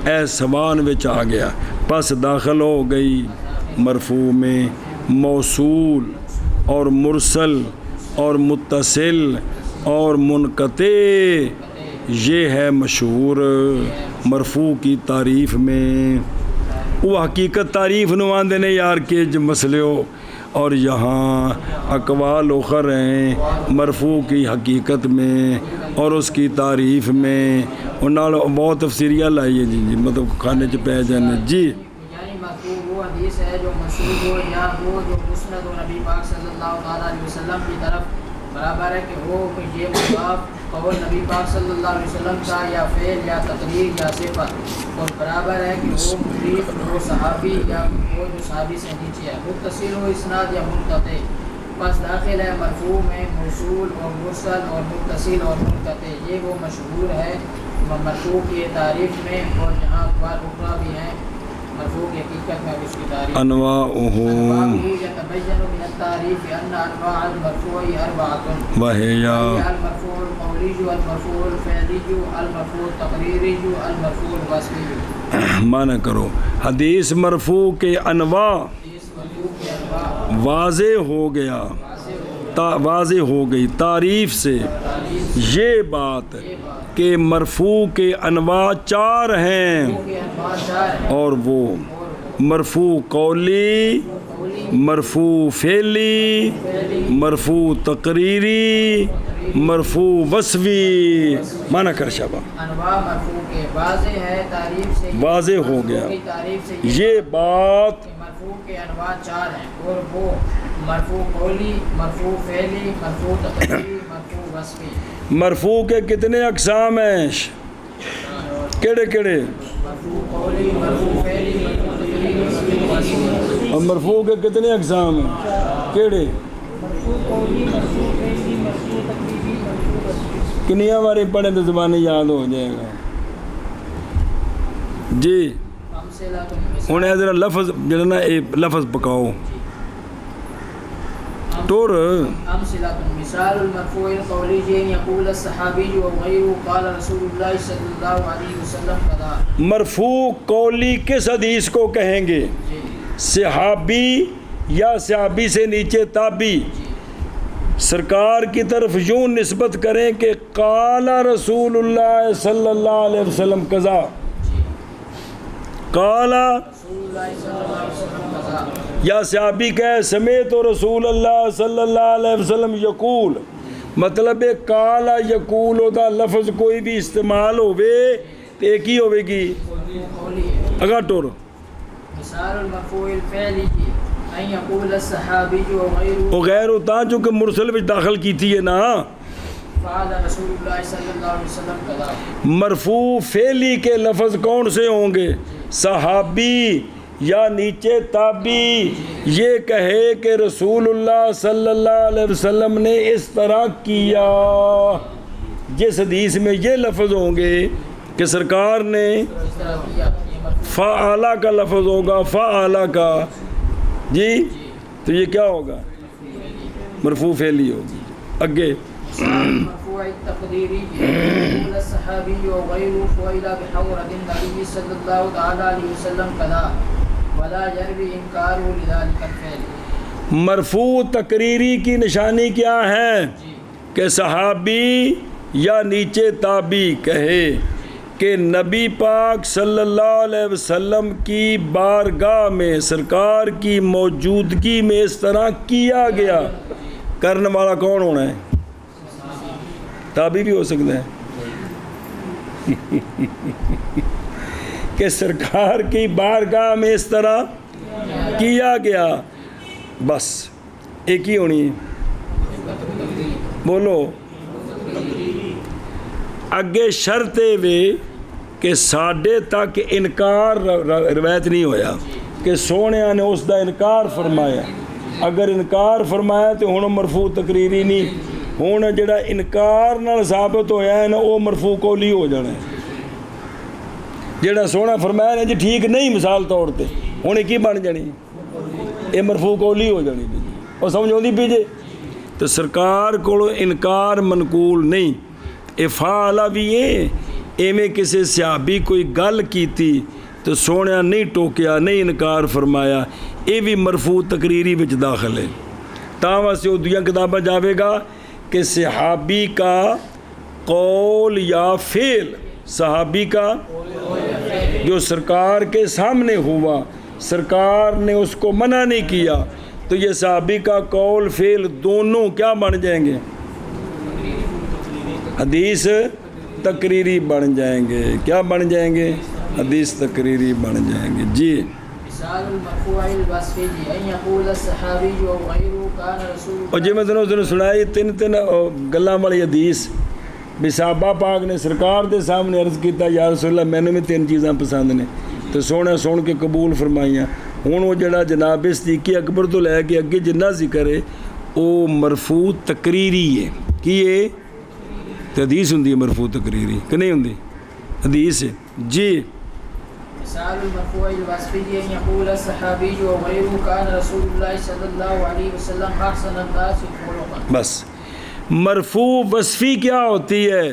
اے سوان وچ آ گیا، پس داخل ہو گئی مرفوع میں موصول اور مرسل اور متصل اور منقطع، یہ ہے مشہور مرفوع کی تعریف میں، وہ حقیقت تعریف نواندے نے یار کے جو مسئلے ہو، اور یہاں اقوال اخر ہیں مرفوع کی حقیقت میں اور اس کی تعریف میں، انہوں نے بہت تفسیریاں لائیے جی مطلب کھانے چ پہ جانے جی، یعنی مرفوع وہ حدیث ہے جو منسوب ہو یا وہ جو مسند ہو نبی پاک صلی اللہ علیہ وسلم کی طرف، برابر ہے کہ وہ یہ مضاف قول نبی پاک صلی اللہ علیہ وسلم کا یا فعل یا تقریر یا صفت، اور برابر ہے کہ وہ مضیف وہ صحابی یا وہ جو صحابی سے نیچے ہے، متصل ہو اسناد یا منقطع، پس داخل ہے مرفوع میں موصول اور مرسل اور متصل اور منقطع، یہ وہ مشہور ہے مرفوع کی تعریف میں، اور جہاں اقوال اخرى بھی ہیں مرفوع کی حقیقت میں اس کی تعریف، انواعہ یتبین من التعریف ان انواع المرفوع اربعۃ، وہی المرفوع القولی، المرفوع الفعلی، المرفوع التقریری، المرفوع الوصفی۔ معنی کرو حدیث مرفوع کے انواع واضح ہو گیا، واضح ہو گئی تعریف سے یہ بات کہ مرفوع کے انواع 4 ہیں، اور وہ مرفوع قولی، مرفوع فعلی، مرفوع تقریری، مرفوع وصفی، معنی کر شابہ انواع مرفوع کے واضح ہے تعریف سے، واضح ہو گیا تعریف سے یہ بات، مرفوع کے انواع 4 ہیں، اور وہ مرفوع قولی، مرفوع فعلی، مرفوع تقریری، مرفوع وصفی۔ مرفوع کے کتنے اقسام ہیں؟ کیڑے کیڑے؟ مرفوع قولی، مرفوع فعلی، مرفوع تقریری، مرفوع وصفی۔ اور مرفوع کے کتنے اقسام ہیں؟ کیڑے؟ کنیاں باری پڑھیں تو زبانی یاد ہو جائے گا جی۔ ہوں ذرا لفظ جڑا نا لفظ پکاؤ ٹور۔ مثال المرفوع القولی ان یقول الصحابی و غیره قال رسول اللہ صلی اللہ علیہ وسلم کذا۔ مرفوع قولی کس حدیث کو کہیں گے؟ صحابی یا صحابی سے نیچے تابعی سرکار کی طرف یوں نسبت کریں کہ قال رسول اللہ صلی اللہ علیہ وسلم کذا، قال یا صحابی کہے سمیت رسول اللہ صلی اللہ علیہ وسلم یقول، مطلب قال یقول ہوتا لفظ کوئی بھی استعمال ہوئے تو ایک ہی ہوئے گی اگا ٹور۔ مثال المرفوع الفعلی ان یقول الصحابی و غیر ہوتا چونکہ مرسل میں داخل کی تھی ہے نا، فعل رسول اللہ صلی اللہ علیہ وسلم کذا۔ مرفوع فعلی کے لفظ کون سے ہوں گے؟ صحابی یا نیچے تابعی یہ کہے کہ رسول اللہ صلی اللہ علیہ وسلم نے اس طرح کیا، جس حدیث میں یہ لفظ ہوں گے کہ سرکار نے اس طرح کیا، یہ مرفوع فعلا کا لفظ ہوگا، فعلا کا جی، تو یہ کیا ہوگا؟ مرفوع فعلی ہوگی. اگے مرفوع التقديري يقول الصحابي وغيره فعل بحضرة النبي صلى الله تعالى عليه وسلم كذا ولا يروي انكاره لذلك الفعل. مرفوع تقریری کی نشانی کیا ہے؟ کہ صحابی یا نیچے تابعی کہے کہ نبی پاک صلی اللہ علیہ وسلم کی بارگاہ میں سرکار کی موجودگی میں اس طرح کیا گیا. کرنے والا کون ہونا ہے؟ تابعی بھی ہو سکتا ہے کہ سرکار کی بارگاہ میں اس طرح کیا گیا. بس ایک ہی ہونی ہے. بولو. اگے شرط وے کہ ساڈے تک انکار روایت نہیں ہویا کہ سونیا نے اس دا انکار فرمایا. اگر انکار فرمایا تو ہن مرفوع تقریری نہیں، ہن جڑا انکار نال ثابت ہویا ہے نا وہ مرفوع قولی ہو جانا ہے. جڑا سونا فرمایا نا جی ٹھیک نہیں مثال طور تے، ہن کی بن جانی؟ یہ مرفوع قولی ہو جانی پی. اور سمجھ آتی پی جے؟ تو سرکار کو انکار منقول نہیں. افعالہ بھی ہے، ایویں کسی صحابی کوئی گل کیتی تو سونے نہیں ٹوکیا، نہیں انکار فرمایا، یہ بھی مرفوع تقریری وچ داخل ہے. تاں واسطے وہ دوسری کتابیں جاوے گا کہ صحابی کا قول یا فعل، صحابی کا جو سرکار کے سامنے ہوا، سرکار نے اس کو منع نہیں کیا، تو یہ صحابی کا قول فعل دونوں کیا بن جائیں گے؟ حدیث تقریری بن جائیں گے. کیا بن جائیں گے؟ حدیث تقریری بن جائیں گے. جی مثال المرفوع الوصفی ان یقول الصحابی وغیرہ کان رسول. اور جی میں تنوں سنائی تین گلاں والی حدیث بھی صحابہ پاک نے سرکار دے سامنے عرض کیتا یا رسول اللہ میں نے بھی 3 چیزاں پسند نے تو سونے سن کے قبول فرمائیاں. ہوں وہ جڑا جناب صدیق اکبر تو لے کے اگے جنہ ذکر ہے وہ مرفوع تقریری ہے. کی ہے؟ تو حدیث ہوں مرفوع تقریری کہ نہیں ہوں؟ حدیث ہے. جی مثال المرفوع الوصفی ان یقول الصحابی وغیرہ کان رسول اللہ صلی اللہ علیہ وسلم احسن الناس خلقا. بس مرفوع وصفی کیا ہوتی ہے؟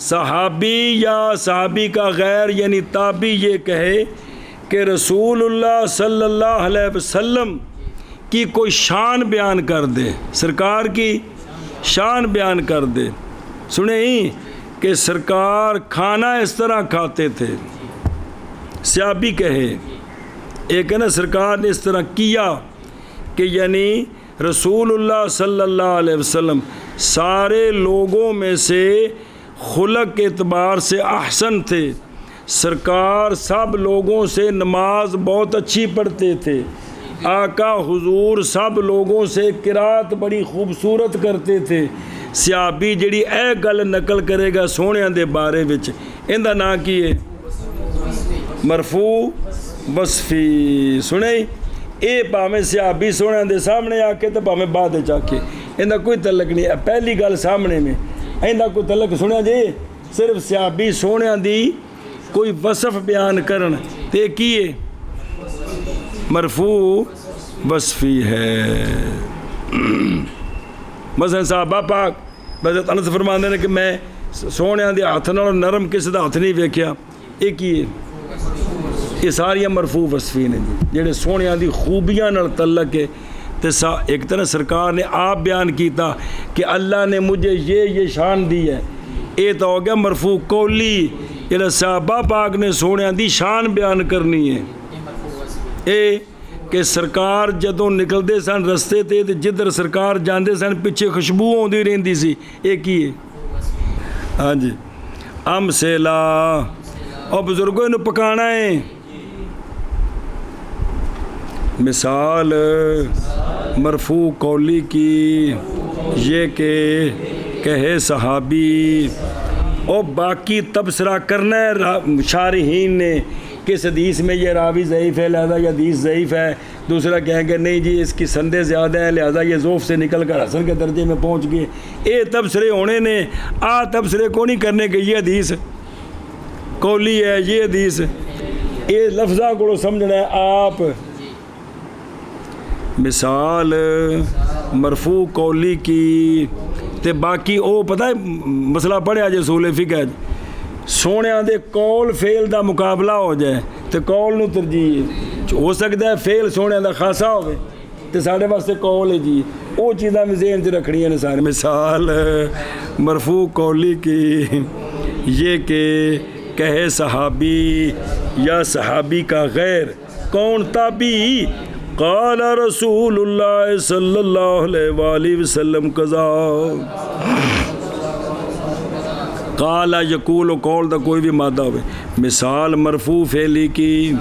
صحابی یا صحابی کا غیر یعنی تابعی یہ کہے کہ رسول اللہ صلی اللہ علیہ وسلم کی کوئی شان بیان کر دے، سرکار کی شان بیان کر دے. سنیں کہ سرکار کھانا اس طرح کھاتے تھے، صحابی کہے. ایک ہے نا سرکار نے اس طرح کیا کہ یعنی رسول اللہ صلی اللہ علیہ وسلم سارے لوگوں میں سے خلق کے اعتبار سے احسن تھے. سرکار سب لوگوں سے نماز بہت اچھی پڑھتے تھے. آقا حضور سب لوگوں سے قرات بڑی خوبصورت کرتے تھے. صحابی جڑی اے گل نقل کرے گا سونے دے بارے وچ ان دا نام کی ہے؟ مرفوع وصفی. سنیں اے پاویں صحابی سونے دے سامنے آ کے تو پاویں بعد وچ آ کے ان دا کوئی تعلق نہیں. پہلی گل سامنے میں ان دا کوئی تعلق سنیا جی صرف صحابی سونے دی کوئی وصف بیان کرن تے کی ہے؟ مرفوع وصفی ہے. مثلا صحابہ پاک حضرت انس فرماندے نے کہ میں سونے دے ہاتھ نال نرم کسی دا ہاتھ نہیں ویکھیا. یہ کی ہے؟ یہ ساریاں مرفوع وصفی نے جڑے سونے دی خوبیاں نال تعلق ہے. تے ایک طرح سرکار نے آپ بیان کیتا کہ اللہ نے مجھے یہ شان دی ہے. یہ تو ہو گیا مرفوع قولی. جڑا صحابہ پاک نے سونے دی شان بیان کرنی ہے اے کہ سرکار جدوں نکلدے سن رستے تے جدھر سرکار جاندے سن پیچھے خوشبو آندی رہندی سی. یہ کی ہے؟ ہاں جی ام سیلا. اور بزرگوں انہوں پکانا ہے. مثال مرفوع قولی کی یہ کہ کہے صحابی اور باقی تبصرہ کرنا ہے شارحین نے کس حدیث میں یہ راوی ضعیف ہے لہذا یہ حدیث ضعیف ہے. دوسرا کہیں گے نہیں جی اس کی سندیں زیادہ ہیں لہذا یہ ضعف سے نکل کر حسن کے درجے میں پہنچ گئے. اے تبصرے ہونے نے تبصرے کو نہیں کرنے کے یہ حدیث قولی ہے یہ حدیث یہ لفظہ کو سمجھنا ہے آپ مثال مرفوع قولی کی تے باقی او پتہ ہے مسئلہ پڑھیا جے اصول فقہ سونیاں دے قول فعل دا مقابلہ ہو جائے تے قول نو ترجیح ہو سکتا ہے فعل سونیاں دا خاصا ہوئے تے ساڑھے واسطے قول ہے جی او چیزاں میں ذہن چ رکھنی ہیں سارے مثال مرفوع قولی کی یہ کہ کہے صحابی یا صحابی کا غیر کون تابعی قال رسول اللہ صلی اللہ علیہ وآلہ وسلم قضا قال یقول و قول دا کوئی بھی مادہ ہوئے مثال مرفوع فعلی کی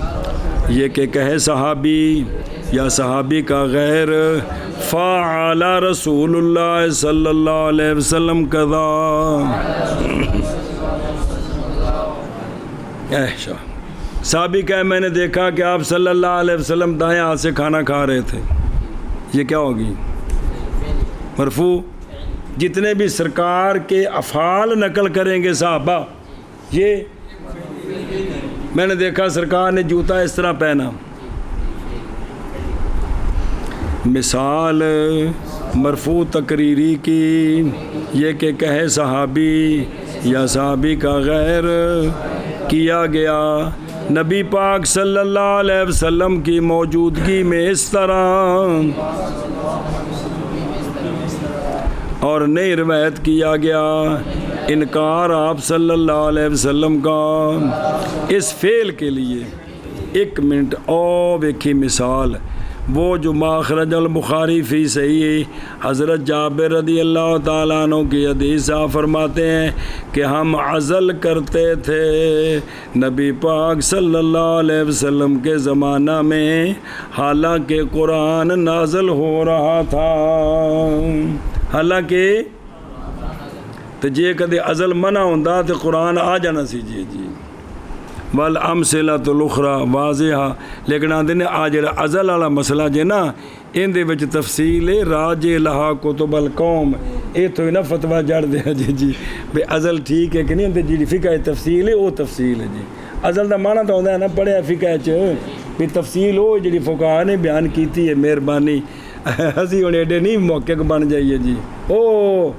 یہ کہ کہے صحابی یا صحابی کا غیر فعل رسول اللہ صلی اللہ علیہ وسلم قضا صحابی کہے میں نے دیکھا کہ آپ صلی اللہ علیہ وسلم دائیں ہاتھ سے کھانا کھا رہے تھے یہ کیا ہوگی مرفوع جتنے بھی سرکار کے افعال نقل کریں گے صحابہ یہ میں نے دیکھا سرکار نے جوتا اس طرح پہنا مثال مرفوع تقریری کی یہ کہ کہے صحابی یا صحابی کا غیر کیا گیا نبی پاک صلی اللہ علیہ وسلم کی موجودگی میں اس طرح اور نہیں روایت کیا گیا انکار آپ صلی اللہ علیہ وسلم کا اس فعل کے لیے ایک منٹ اور ایک ہی مثال وہ جو ماخرج البخاری فی صحیح حضرت جابر رضی اللہ تعالیٰ عنہ کی حدیث آپ فرماتے ہیں کہ ہم عزل کرتے تھے نبی پاک صلی اللہ علیہ وسلم کے زمانہ میں حالانکہ قرآن نازل ہو رہا تھا حالانکہ تو جے کدے عزل منع ہوندا تو قرآن آ جانا سی جی والامثلۃ الاخرى واضحہ لیکن آندے نے آ جڑا عزل والا مسئلہ جے نا ان دے وچ تفصیل راج لہا کتب القوم اے تو نا فتویٰ جڑ دیا جی بے عزل ٹھیک ہے کہ نہیں ہوندے جی فقہ تفصیل ہے وہ تفصیل ہے جی عزل دا معنی تو ہوندا ہے نا پڑھیا فقہ چ بھی تفصیل ہو جڑی فقہاء نے بیان کیتی ہے مہربانی اسی ہن ایڈے نہیں محقق بن جائیے جی او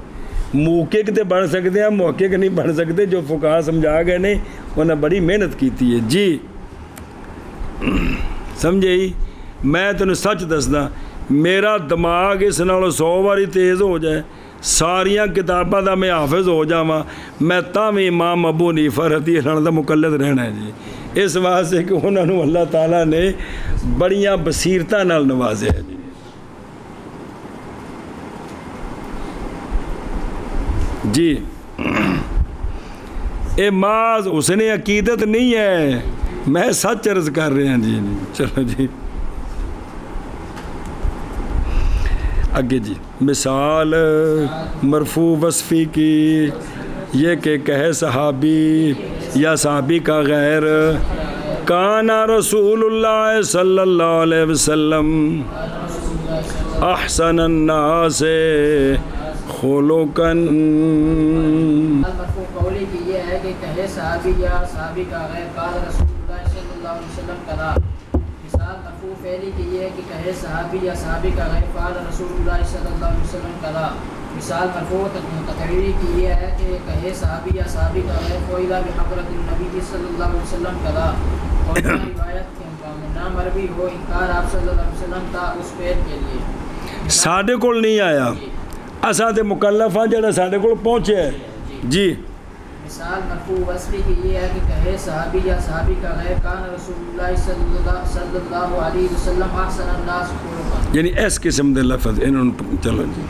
محقق تے بن سکتے ہیں محقق نہیں بن سکتے جو فقہاء سمجھا گئے نے انہیں بڑی محنت کیتی ہے جی سمجھے ہی میں تینوں سچ دسدا میرا دماغ اس نالوں 100 باری تیز ہو جائے ساریاں کتاباں دا میں حافظ ہو جاواں میں تاں وی امام ابو حنیفہ رضی اللہ عنہ دا مقلد رہنا ہے جی اس واسطے کہ انہوں نے اللہ تعالیٰ نے بڑیاں بصیرتاں نال نوازیا ہے جی اے ماز حسن عقیدت نہیں ہے میں سچ عرض کر رہے ہیں جی چلو جی آگے جی مثال مرفوع وصفی کی یہ کہ کہے صحابی یا صحابی کا غیر کانا رسول اللہ صلی اللہ علیہ وسلم احسن الناس خلقاً مرفوع قولی کی یہ ہے کہ کہے صحابی یا صحابی کا غیر قال رسول اللہ صلی اللہ علیہ وسلم کہا مثال مرفوع فعلی کی یہ ہے کہ کہے صحابی یا صحابی کا غیر قال رسول اللہ صلی اللہ علیہ وسلم کہا مثال مرفوع تقریری کی یہ ہے کہ کہے صحابی یا صحابی کا غیر فوئدہ بحضرت النبی صلی اللہ علیہ وسلم کہا اور روایت کے نہ مروی ہو انکار آپ صلی اللہ علیہ وسلم کا اس فعل کے لیے ساڈے کول نہیں آیا اساں تے مکلف ہاں جڑا ساڈے کول پہنچے ہے جی مثال مرفوع وصفی کی یہ ہے کہ کہے صحابی یا صحابی کا غیر کان رسول اللہ صلی اللہ علیہ وسلم احسن الناس خلقا یعنی اس قسم دے لفظ انہوں چلو جی